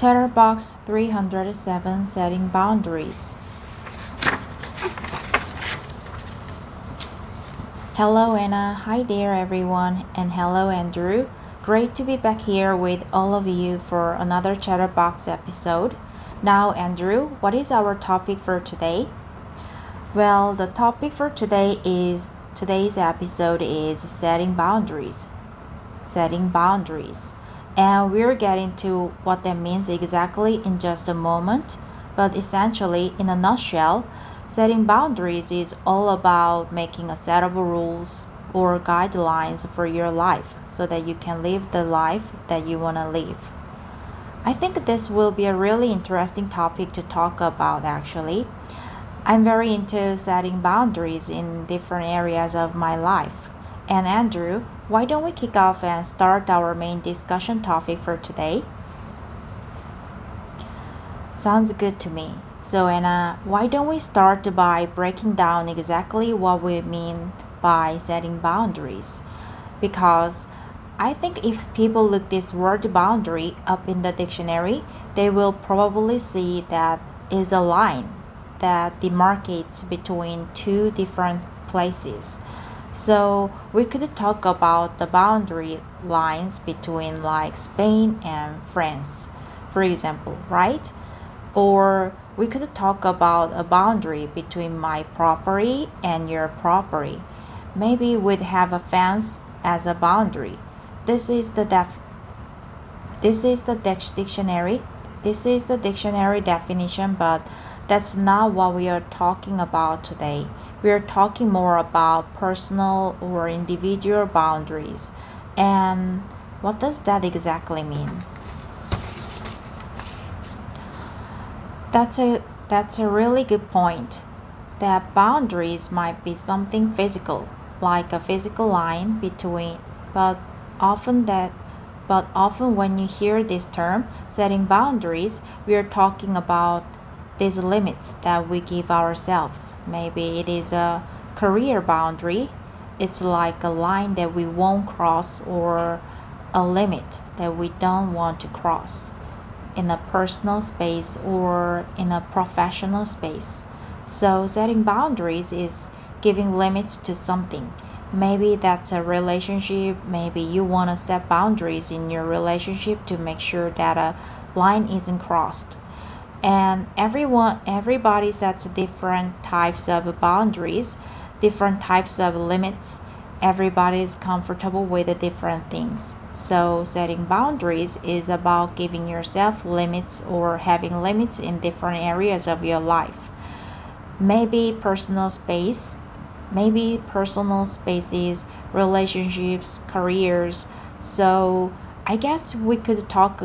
Chatterbox 307 Setting Boundaries. Hello Anna, hi there everyone, and hello Andrew. Great to be back here with all of you for another Chatterbox episode. Now Andrew, what is our topic for today? Well, the topic for today's episode is setting boundaries. Setting boundaries. And we're getting to what that means exactly in just a moment. But essentially, in a nutshell, setting boundaries is all about making a set of rules or guidelines for your life so that you can live the life that you want to live. I think this will be a really interesting topic to talk about actually. I'm very into setting boundaries in different areas of my life. And Andrew, why don't we kick off and start our main discussion topic for today? Sounds good to me. So Anna, why don't we start by breaking down exactly what we mean by setting boundaries? Because I think if people look this word boundary up in the dictionary, they will probably see that is a line that demarcates between two different places. So we could talk about the boundary lines between like Spain and France, for example, right? Or we could talk about a boundary between my property and your property. Maybe we'd have a fence as a boundary. This is the dictionary definition, but that's not what we are talking about today. We are talking more about personal or individual boundaries. And what does that exactly mean? That's a really good point. That boundaries might be something physical, like a physical line between, but often when you hear this term, setting boundaries, we are talking about these limits that we give ourselves. Maybe it is a career boundary. It's like a line that we won't cross or a limit that we don't want to cross in a personal space or in a professional space. So setting boundaries is giving limits to something. Maybe that's a relationship. Maybe you want to set boundaries in your relationship to make sure that a line isn't crossed. And everybody sets different types of boundaries, different types of limits. Everybody is comfortable with the different things. So setting boundaries is about giving yourself limits or having limits in different areas of your life. Maybe personal spaces, relationships, careers. So I guess we could talk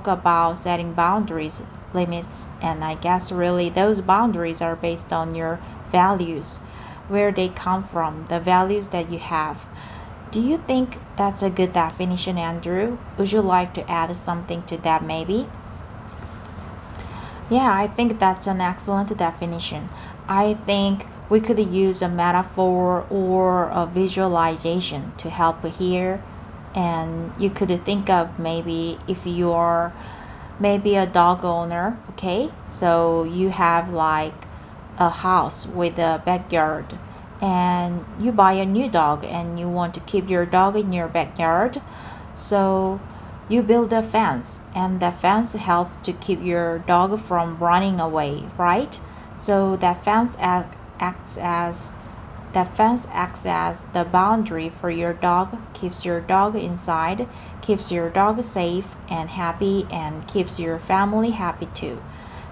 about setting boundaries, limits, and I guess really those boundaries are based on your values, where they come from, the values that you have. Do you think that's a good definition, Andrew? Would you like to add something to that maybe? Yeah, I think that's an excellent definition. I think we could use a metaphor or a visualization to help here. And you could think of maybe if you are maybe a dog owner, okay? So you have like a house with a backyard and you buy a new dog and you want to keep your dog in your backyard. So you build a fence and the fence helps to keep your dog from running away, right? So that fence acts as the boundary for your dog, keeps your dog inside, keeps your dog safe and happy, and keeps your family happy too,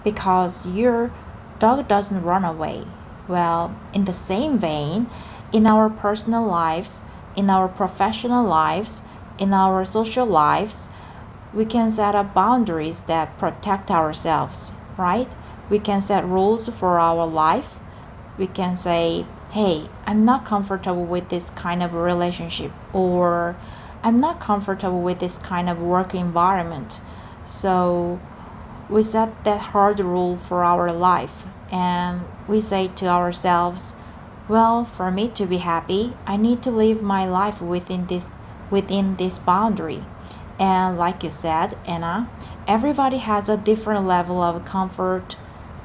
because your dog doesn't run away. Well, in the same vein, in our personal lives, in our professional lives, in our social lives, we can set up boundaries that protect ourselves, right? We can set rules for our life. We can say, hey, I'm not comfortable with this kind of relationship, or I'm not comfortable with this kind of work environment. So we set that hard rule for our life and we say to ourselves, well, for me to be happy, I need to live my life within this boundary. And like you said, Anna, everybody has a different level of comfort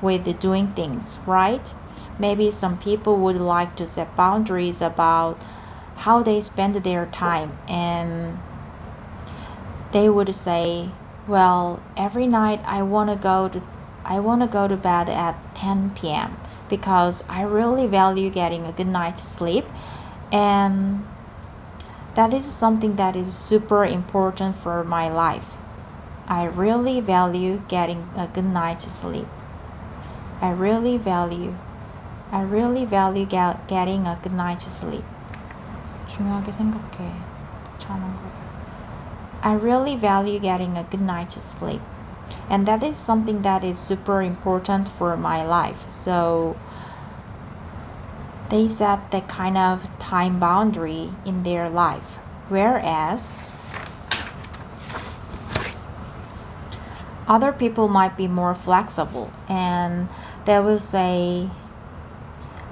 with doing things, right? Maybe some people would like to set boundaries about how they spend their time, and they would say, well, every night I want to go to bed at 10 p.m. because I really value getting a good night's sleep, and that is something that is super important for my life. I really value getting a good night's sleep. I really value getting a good night's sleep. 중요하게 생각해. 잘하는 거. I really value getting a good night's sleep. And that is something that is super important for my life. So they set that kind of time boundary in their life. Whereas other people might be more flexible and they will say,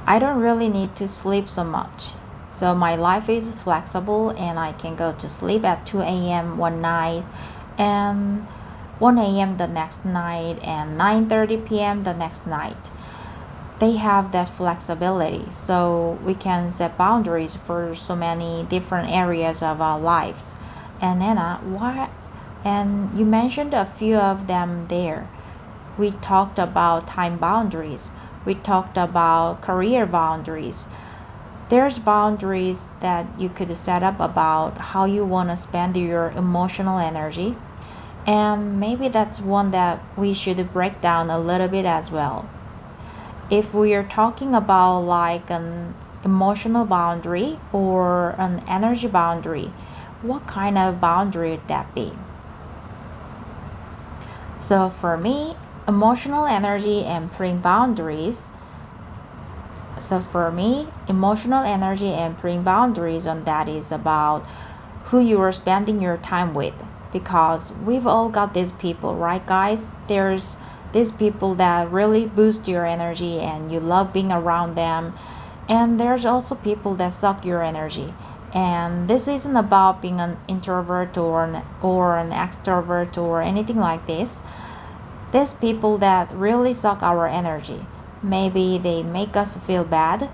I don't really need to sleep so much. So my life is flexible and I can go to sleep at 2 a.m. one night and 1 a.m. the next night and 9:30 p.m. the next night. They have that flexibility, so we can set boundaries for so many different areas of our lives. And Anna, and you mentioned a few of them there. We talked about time boundaries. We talked about career boundaries. There's boundaries that you could set up about how you want to spend your emotional energy. And maybe that's one that we should break down a little bit as well. If we are talking about like an emotional boundary or an energy boundary, what kind of boundary would that be? So for me, emotional energy and putting boundaries. So for me, emotional energy and putting boundaries on that is about who you are spending your time with. Because we've all got these people, right guys? There's these people that really boost your energy and you love being around them. And there's also people that suck your energy. And this isn't about being an introvert or an extrovert or anything like this. These people that really suck our energy. Maybe they make us feel bad.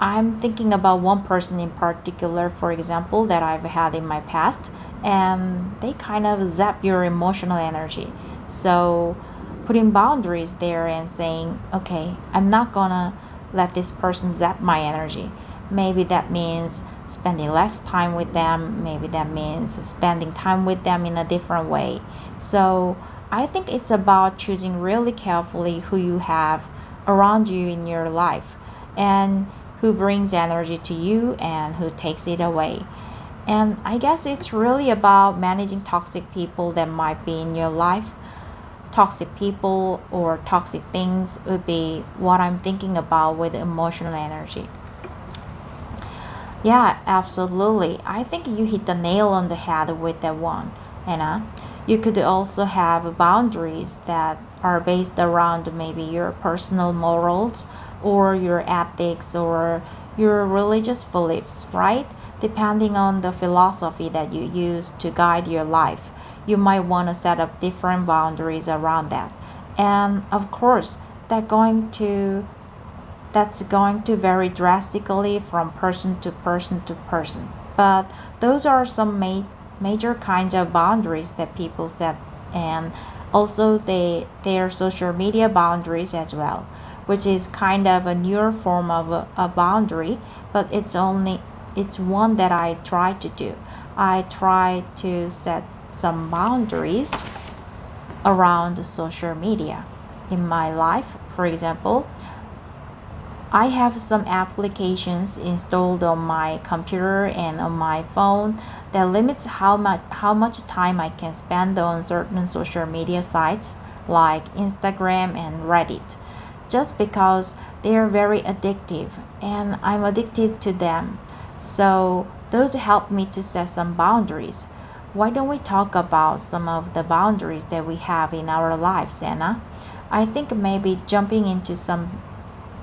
I'm thinking about one person in particular, for example, that I've had in my past. And they kind of zap your emotional energy. So putting boundaries there and saying, okay, I'm not gonna let this person zap my energy. Maybe that means spending less time with them. Maybe that means spending time with them in a different way. So I think it's about choosing really carefully who you have around you in your life and who brings energy to you and who takes it away. And I guess it's really about managing toxic people that might be in your life. Toxic people or toxic things would be what I'm thinking about with emotional energy. Yeah, absolutely. I think you hit the nail on the head with that one, Anna. You could also have boundaries that are based around maybe your personal morals or your ethics or your religious beliefs, right? Depending on the philosophy that you use to guide your life, you might want to set up different boundaries around that. And of course, that's going to vary drastically from person to person to person. But those are some major kinds of boundaries that people set, and also they are social media boundaries as well, which is kind of a newer form of a boundary, but it's one that I try to do. I try to set some boundaries around social media in my life. For example, I have some applications installed on my computer and on my phone that limits how much time I can spend on certain social media sites like Instagram and Reddit, just because they are very addictive and I'm addicted to them. So those help me to set some boundaries. Why don't we talk about some of the boundaries that we have in our lives, Anna? I think maybe jumping into some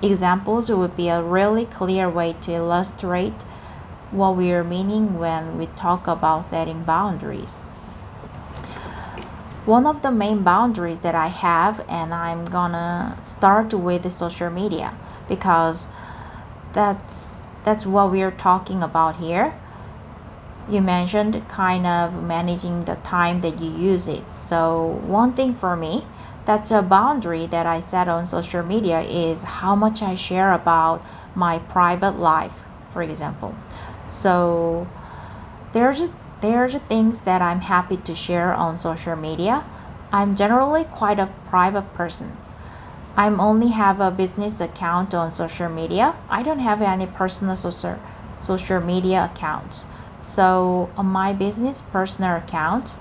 examples would be a really clear way to illustrate what we are meaning when we talk about setting boundaries. One of the main boundaries that I have, and I'm gonna start with the social media because that's what we're talking about here. You mentioned kind of managing the time that you use it. So one thing for me, that's a boundary that I set on social media is how much I share about my private life, for example. So there's things that I'm happy to share on social media. I'm generally quite a private person. I only have a business account on social media. I don't have any personal social media accounts. So on my business personal account,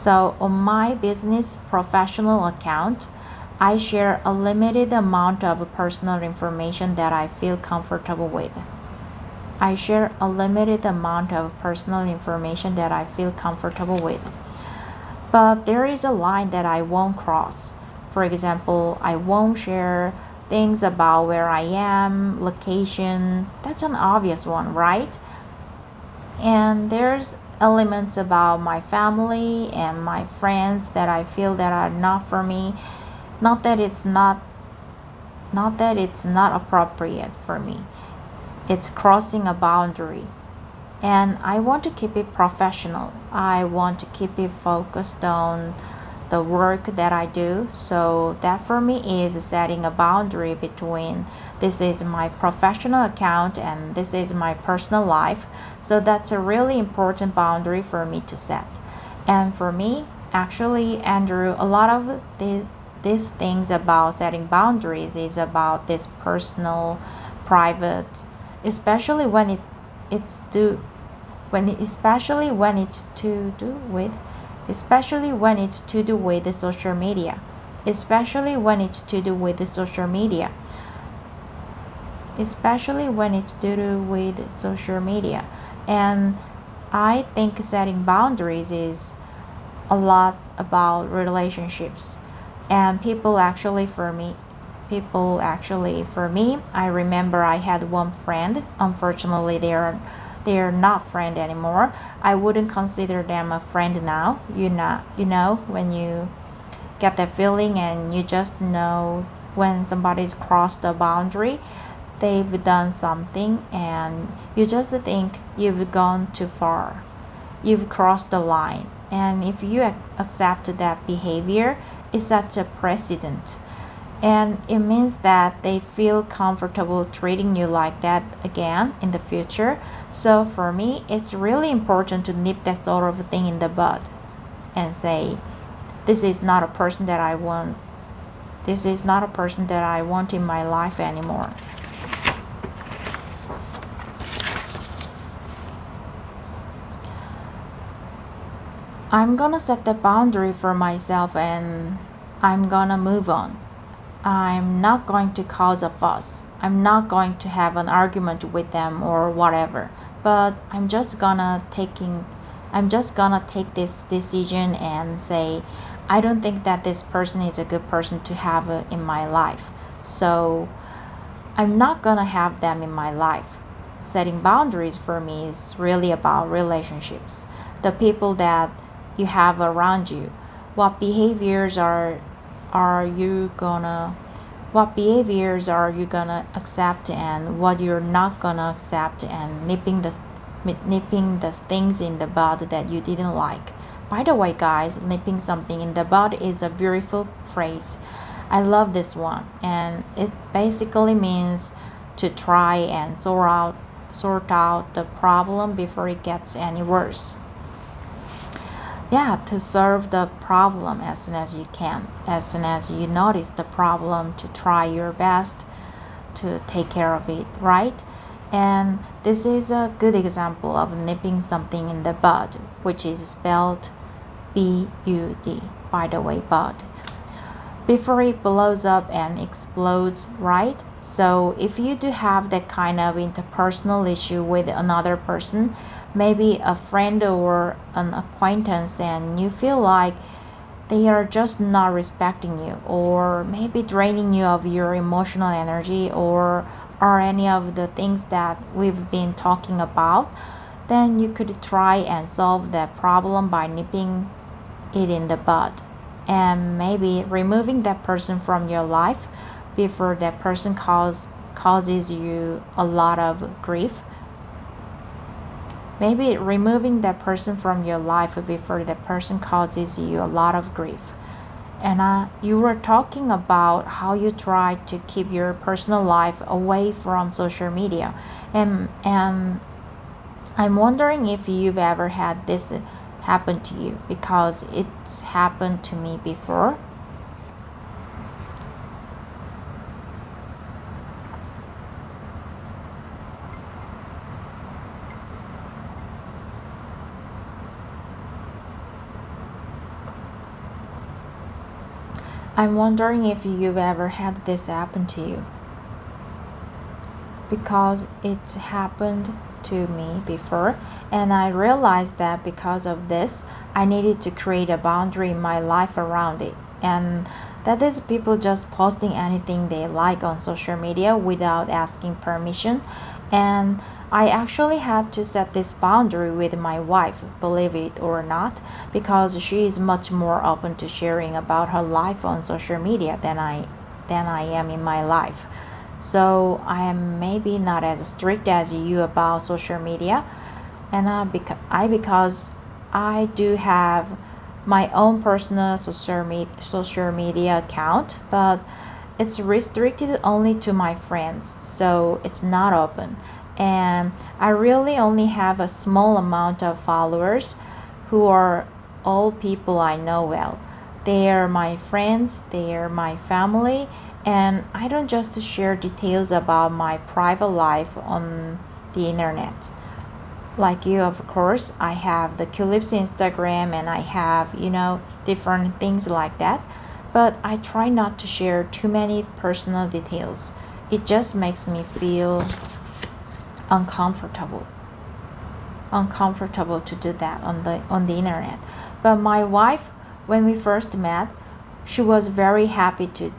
on my business professional account, I share a limited amount of personal information that I feel comfortable with. I share a limited amount of personal information that I feel comfortable with. But there is a line that I won't cross. For example, I won't share things about where I am, location. That's an obvious one, right? And there's elements about my family and my friends that I feel that are not for me. Not that it's not appropriate for me. It's crossing a boundary. And I want to keep it professional. I want to keep it focused on the work that I do. So that for me is setting a boundary between this is my professional account and this is my personal life. So that's a really important boundary for me to set. And for me, actually, Andrew, a lot of these things about setting boundaries is about this personal, private, especially when it's to do with the social media. Especially when it's to do with the social media. And I think setting boundaries is a lot about relationships. And people actually for me, I remember I had one friend. Unfortunately, they're not friend anymore. I wouldn't consider them a friend now. You know when you get that feeling and you just know when somebody's crossed the boundary, they've done something and you just think you've gone too far. You've crossed the line. And if you accept that behavior, it sets a precedent. And it means that they feel comfortable treating you like that again in the future. So for me, it's really important to nip that sort of thing in the bud and say, this is not a person that I want. This is not a person that I want in my life anymore. I'm gonna set the boundary for myself and I'm gonna move on. I'm not going to cause a fuss. I'm not going to have an argument with them or whatever. But I'm just gonna take this decision and say, I don't think that this person is a good person to have in my life. So I'm not gonna have them in my life. Setting boundaries for me is really about relationships. The people that you have around you. What behaviors are you gonna accept and what you're not gonna accept, and nipping the things in the bud that you didn't like. By the way, guys, nipping something in the bud is a beautiful phrase. I love this one, and it basically means to try and sort out the problem before it gets any worse. To solve the problem as soon as you can. As soon as you notice the problem, to try your best to take care of it, right? And this is a good example of nipping something in the bud, which is spelled B-U-D, by the way, bud. Before it blows up and explodes, right? So if you do have that kind of interpersonal issue with another person, maybe a friend or an acquaintance, and you feel like they are just not respecting you, or maybe draining you of your emotional energy, or any of the things that we've been talking about, then you could try and solve that problem by nipping it in the bud, and maybe removing that person from your life before that person causes you a lot of grief. Maybe removing that person from your life before that person causes you a lot of grief. And you were talking about how you try to keep your personal life away from social media. And I'm wondering if you've ever had this happen to you, because it's happened to me before. I'm wondering if you've ever had this happen to you, because it's happened to me before, and I realized that because of this, I needed to create a boundary in my life around it. And that is people just posting anything they like on social media without asking permission. And I actually had to set this boundary with my wife, believe it or not, because she is much more open to sharing about her life on social media than I am in my life. So I am maybe not as strict as you about social media, and because I do have my own personal social media account, but it's restricted only to my friends, so it's not open. And I really only have a small amount of followers who are all people I know well. They are my friends, they are my family, and I don't just share details about my private life on the internet. Like you, of course, I have the Culips Instagram and I have, different things like that. But I try not to share too many personal details. It just makes me feel uncomfortable to do that on the internet. But my wife, when we first met, she was very happy to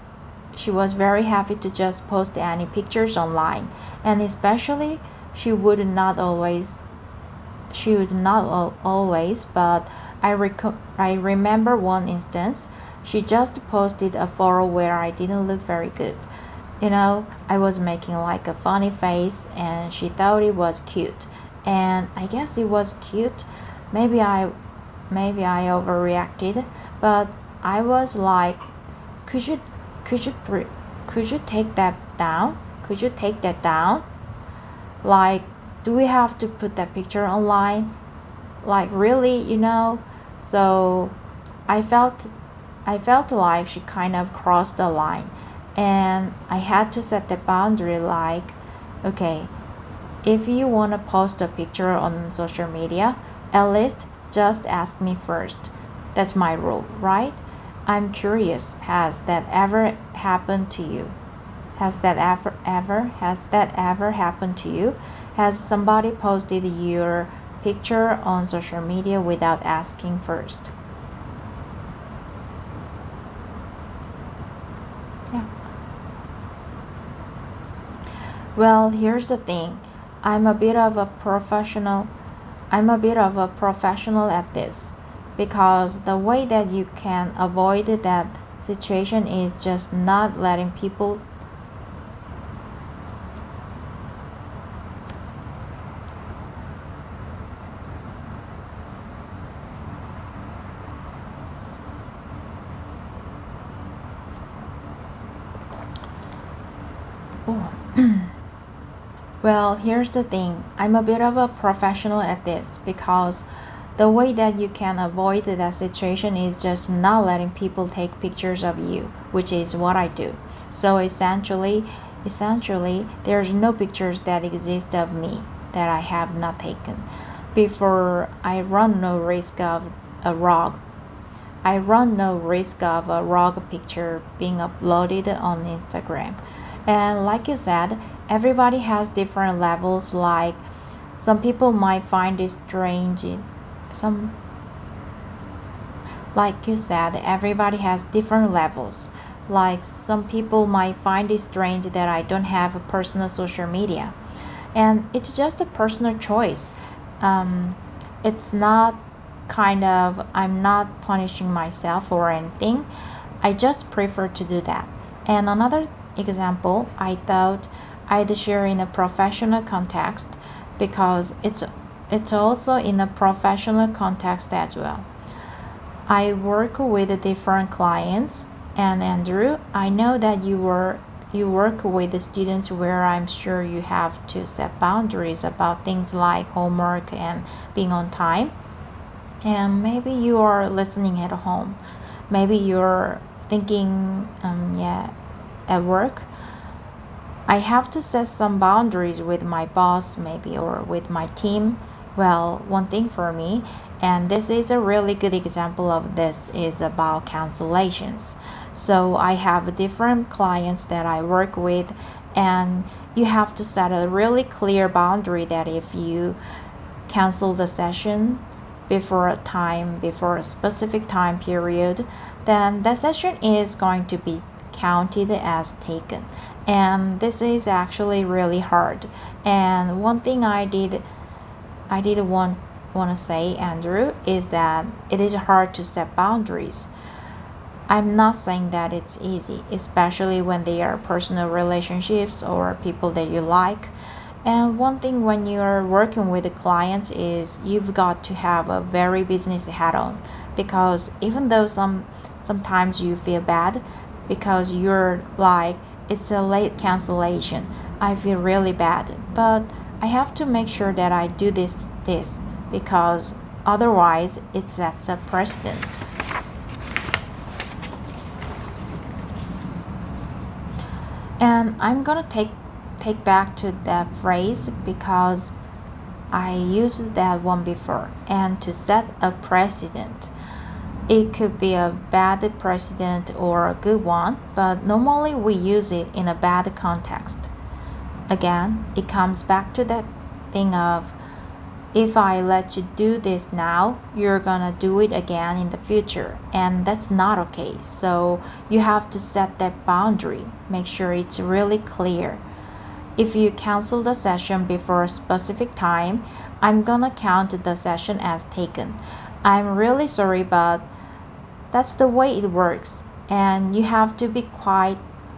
just post any pictures online, and especially she would not always, but I remember one instance. She just posted a photo where I didn't look very good. I was making like a funny face, and she thought it was cute, and I guess it was cute. Maybe I overreacted, but I was like, could you take that down? Could you take that down? Like, do we have to put that picture online? Like, really, So I felt like she kind of crossed the line. And I had to set the boundary, like, okay, if you want to post a picture on social media, at least just ask me first. That's my rule, right? I'm curious, has that ever happened to you? Has that ever happened to you? Has somebody posted your picture on social media without asking first? Yeah. Well, here's the thing. I'm a bit of a professional at this, because the way that you can avoid that situation is just not letting people Well, here's the thing. I'm a bit of a professional at this, because the way that you can avoid that situation is just not letting people take pictures of you, which is what I do. So essentially, there's no pictures that exist of me that I have not taken. Before, I run no risk of a wrong picture being uploaded on Instagram. And like you said, everybody has different levels. Like, some people might find it strange. Like you said, everybody has different levels. Like, some people might find it strange that I don't have a personal social media. And it's just a personal choice. It's not I'm not punishing myself or anything. I just prefer to do that. And another example, I thought I'd share in a professional context because it's also in a professional context as well. I work with different clients, and Andrew, I know that you work with the students where I'm sure you have to set boundaries about things like homework and being on time. And maybe you are listening at home. Maybe you're thinking, at work, I have to set some boundaries with my boss, maybe, or with my team. Well, one thing for me, and this is a really good example of this, is about cancellations. So I have different clients that I work with, and you have to set a really clear boundary that if you cancel the session before a specific time period, then that session is going to be counted as taken. And this is actually really hard. And one thing I did want to say, Andrew, is that it is hard to set boundaries. I'm not saying that it's easy, especially when they are personal relationships or people that you like. And one thing when you're working with the clients is you've got to have a very business hat on, because even though sometimes you feel bad because you're like, it's a late cancellation, I feel really bad, but I have to make sure that I do this because otherwise it sets a precedent. And I'm gonna take back to that phrase because I used that one before. And to set a precedent, it could be a bad precedent or a good one, but normally we use it in a bad context. Again, it comes back to that thing of, if I let you do this now, you're gonna do it again in the future, and that's not okay. So you have to set that boundary. Make sure it's really clear. If you cancel the session before a specific time, I'm gonna count the session as taken. I'm really sorry, but that's the way it works, and you have to be quite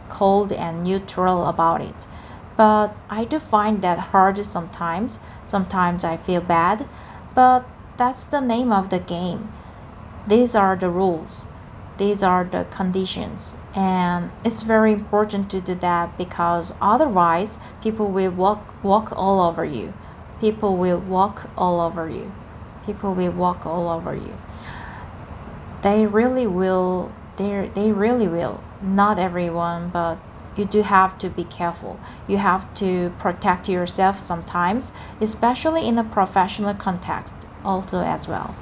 cold and neutral about it. But I do find that hard sometimes. Sometimes I feel bad, but that's the name of the game. These are the rules. These are the conditions. And it's very important to do that because otherwise people will walk all over you. People will walk all over you. People will walk all over you. They really will. They really will. Not everyone, but you do have to be careful. You have to protect yourself sometimes, especially in a professional context also as well.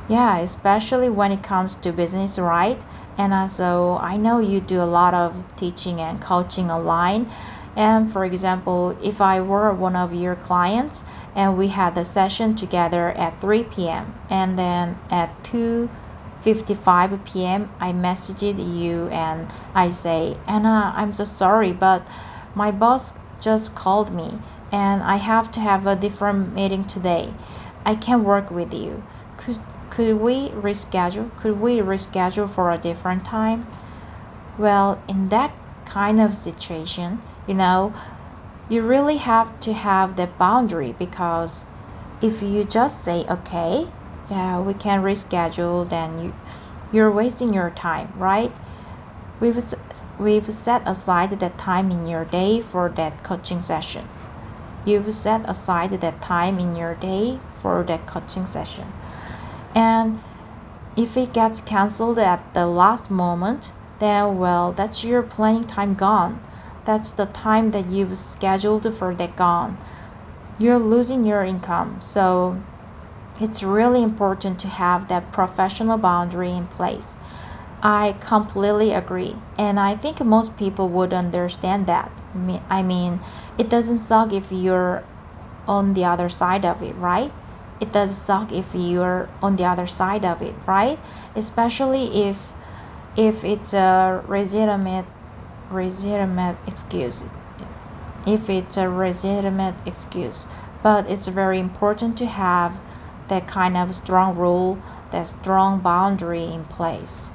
Yeah, especially when it comes to business, right? And also, I know you do a lot of teaching and coaching online. And for example, if I were one of your clients and we had a session together at 3 p.m. and then at 2:55 p.m. I messaged you and I say, Anna, I'm so sorry, but my boss just called me and I have to have a different meeting today. I can't work with you. Could we reschedule? Could we reschedule for a different time? Well, in that kind of situation, you really have to have that boundary, because if you just say, okay, yeah, we can reschedule, then you're wasting your time, right? We've set aside that time in your day for that coaching session. You've set aside that time in your day for that coaching session. And if it gets canceled at the last moment, then well, that's your planning time gone. That's the time that you've scheduled for that gone. You're losing your income. So it's really important to have that professional boundary in place. I completely agree. And I think most people would understand that. I mean, it doesn't suck if you're on the other side of it, right? It does suck if you're on the other side of it, right? Especially if it's a legitimate excuse. If it's a legitimate excuse. But it's very important to have that kind of strong rule, that strong boundary in place.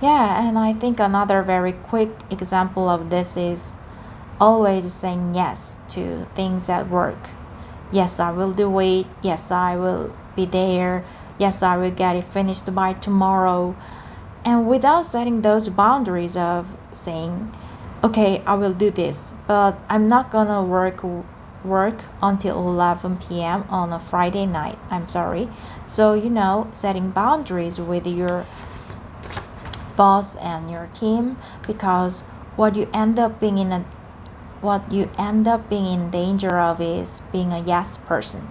Yeah, and I think another very quick example of this is always saying yes to things at work. Yes, I will do it. Yes, I will be there. Yes, I will get it finished by tomorrow. And without setting those boundaries of saying, okay, I will do this, but I'm not gonna work until 11 p.m. on a Friday night. I'm sorry. So, setting boundaries with your boss and your team, because what you end up being in danger of is being a yes person.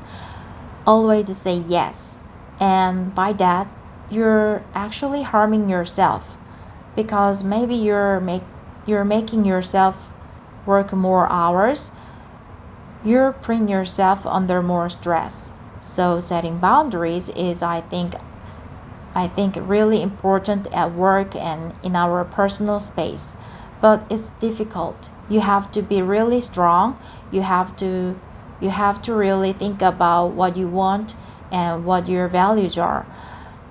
Always say yes. And by that, you're actually harming yourself, because maybe you're making yourself work more hours. You're putting yourself under more stress. So setting boundaries is, I think really important at work and in our personal space. But it's difficult. You have to be really strong. You have to really think about what you want and what your values are.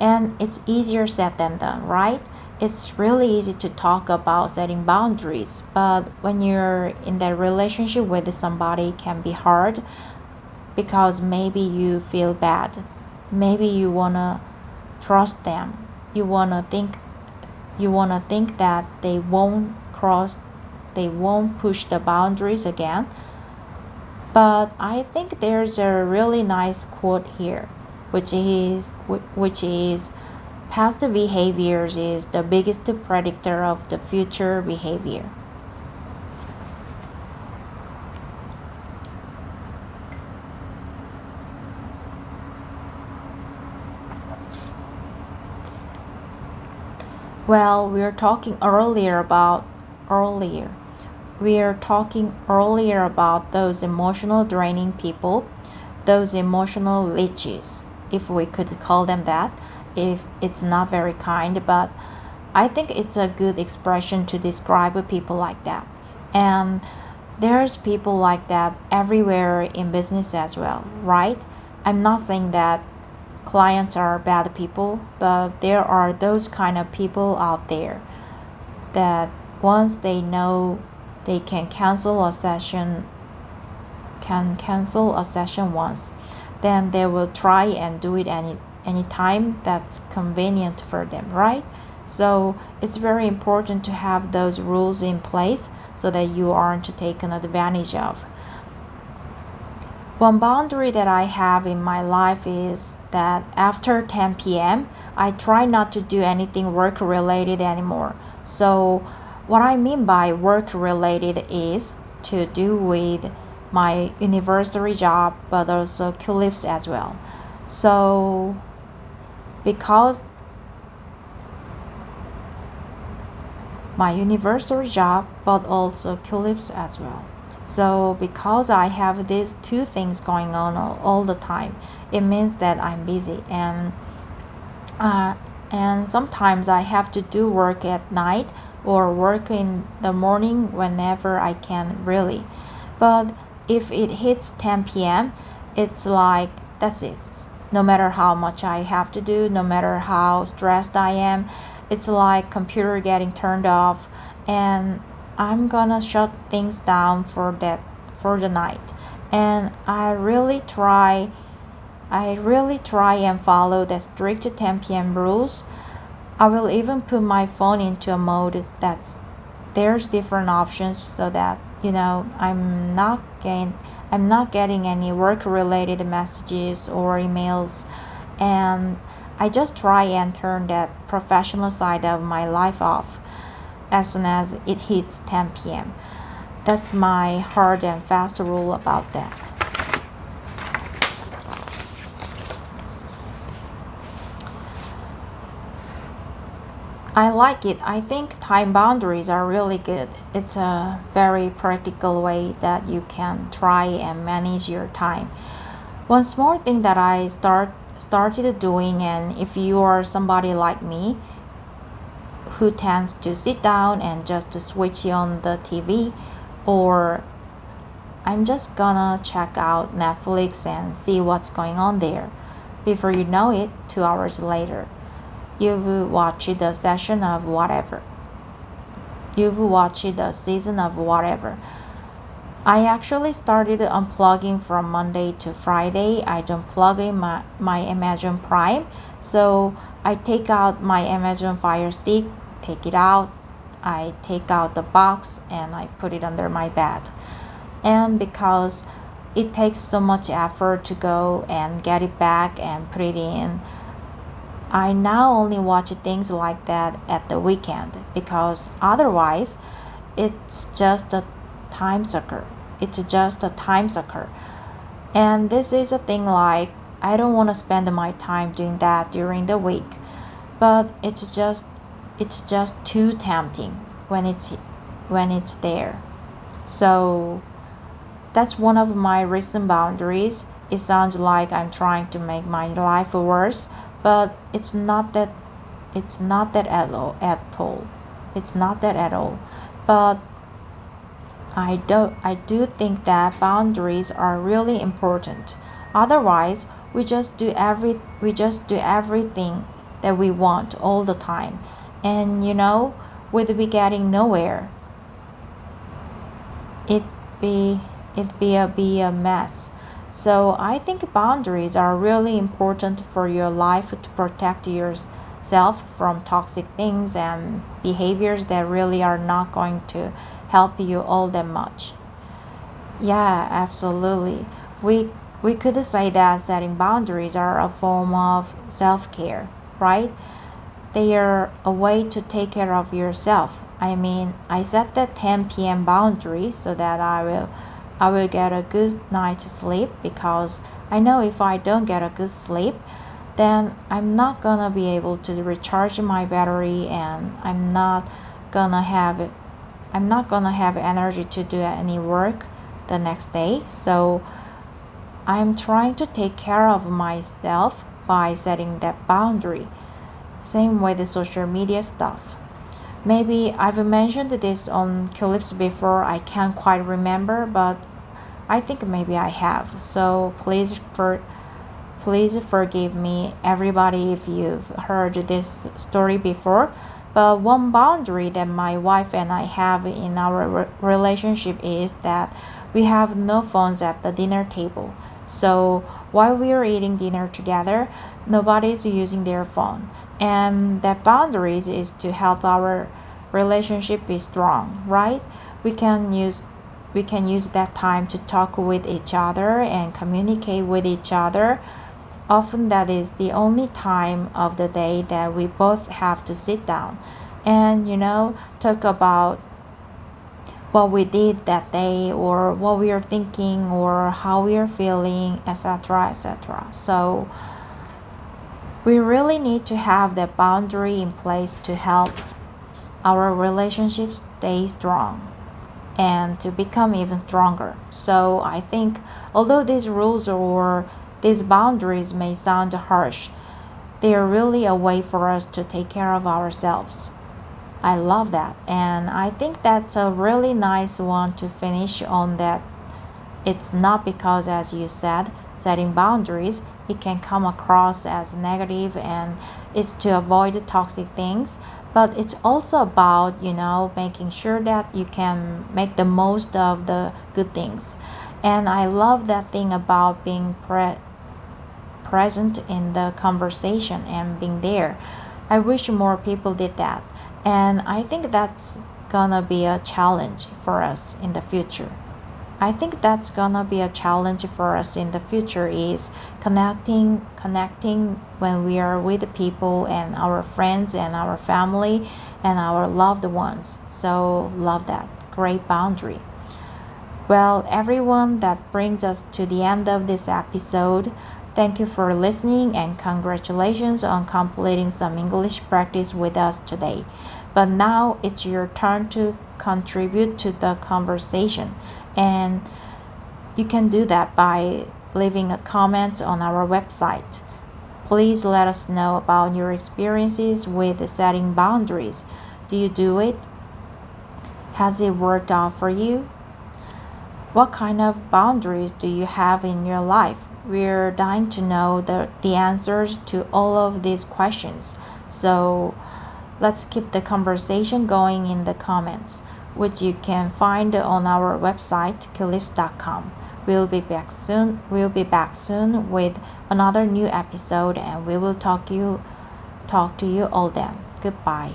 And it's easier said than done, right? It's really easy to talk about setting boundaries, but when you're in that relationship with somebody, it can be hard, because maybe you feel bad. Maybe you wanna trust them. You wanna think that they won't push the boundaries again. But I think there's a really nice quote here, which is past behaviors is the biggest predictor of the future behavior. Well, we are talking earlier about those emotional draining people, those emotional leeches, if we could call them that. If it's not very kind, but I think it's a good expression to describe people like that. And there's people like that everywhere in business as well, right? I'm not saying that clients are bad people, but there are those kind of people out there that once they know they can cancel a session once, then they will try and do it anytime that's convenient for them, right? So it's very important to have those rules in place so that you aren't taken advantage of. One boundary that I have in my life is that after 10 p.m., I try not to do anything work-related anymore. So what I mean by work-related is to do with my university job, but also clips as well. So because my university job, but also clips as well. So because I have these two things going on all the time, it means that I'm busy, and sometimes I have to do work at night or work in the morning whenever I can, really. But if it hits 10 p.m., it's like, that's it. No matter how much I have to do, no matter how stressed I am, it's like computer getting turned off, and I'm gonna shut things down for the night. And I really try and follow the strict 10 p.m. rules. I will even put my phone into a mode that there's different options, so that I'm not getting any work-related messages or emails, and I just try and turn that professional side of my life off as soon as it hits 10 p.m. That's my hard and fast rule about that. I like it. I think time boundaries are really good. It's a very practical way that you can try and manage your time. One small thing that I started doing, and if you are somebody like me who tends to sit down and just switch on the TV, or I'm just gonna check out Netflix and see what's going on there, Before you know it, 2 hours later, you've watched the session of whatever. You've watched the season of whatever. I actually started unplugging from Monday to Friday. I don't plug in my Amazon Prime, so I take out my Amazon Fire Stick, take it out, I take out the box and I put it under my bed. And because it takes so much effort to go and get it back and put it in, I now only watch things like that at the weekend, because otherwise it's just a time sucker. It's just a time sucker. And this is a thing like I don't want to spend my time doing that during the week, but it's just too tempting when it's there. So that's one of my recent boundaries. It sounds like I'm trying to make my life worse, but it's not that at all. It's not that at all. But I do think that boundaries are really important. Otherwise, we just do everything that we want all the time, and we'd be getting nowhere. It'd be a mess. So I think boundaries are really important for your life, to protect yourself from toxic things and behaviors that really are not going to help you all that much. Yeah, absolutely. We could say that setting boundaries are a form of self-care, right? They are a way to take care of yourself. I mean, I set that 10 p.m. boundary so that I will get a good night's sleep, because I know if I don't get a good sleep, then I'm not gonna be able to recharge my battery, and I'm not gonna have energy to do any work the next day. So I'm trying to take care of myself by setting that boundary. Same with the social media stuff. Maybe I've mentioned this on clips before, I can't quite remember, but I think maybe I have. So please forgive me, everybody, if you've heard this story before. But one boundary that my wife and I have in our relationship is that we have no phones at the dinner table. So while we are eating dinner together, nobody's using their phone. And that boundaries is to help our relationship be strong, right? We can use that time to talk with each other and communicate with each other. Often that is the only time of the day that we both have to sit down and talk about what we did that day, or what we are thinking, or how we are feeling, etc., etc. So we really need to have that boundary in place to help our relationships stay strong and to become even stronger. So I think although these rules or these boundaries may sound harsh, they are really a way for us to take care of ourselves. I love that, and I think that's a really nice one to finish on. That it's not because, as you said, setting boundaries, it can come across as negative and it's to avoid toxic things, but it's also about making sure that you can make the most of the good things. And I love that thing about being present in the conversation and being there. I wish more people did that, and I think that's gonna be a challenge for us in the future. Is connecting when we are with people and our friends and our family and our loved ones. So love that. Great boundary. Well, everyone, that brings us to the end of this episode. Thank you for listening, and congratulations on completing some English practice with us today. But now it's your turn to contribute to the conversation. And you can do that by leaving a comment on our website. Please let us know about your experiences with setting boundaries. Do you do it? Has it worked out for you? What kind of boundaries do you have in your life? We're dying to know the answers to all of these questions. So let's keep the conversation going in the comments, which you can find on our website, culips.com. We'll be back soon with another new episode, and we will talk to you all then. Goodbye.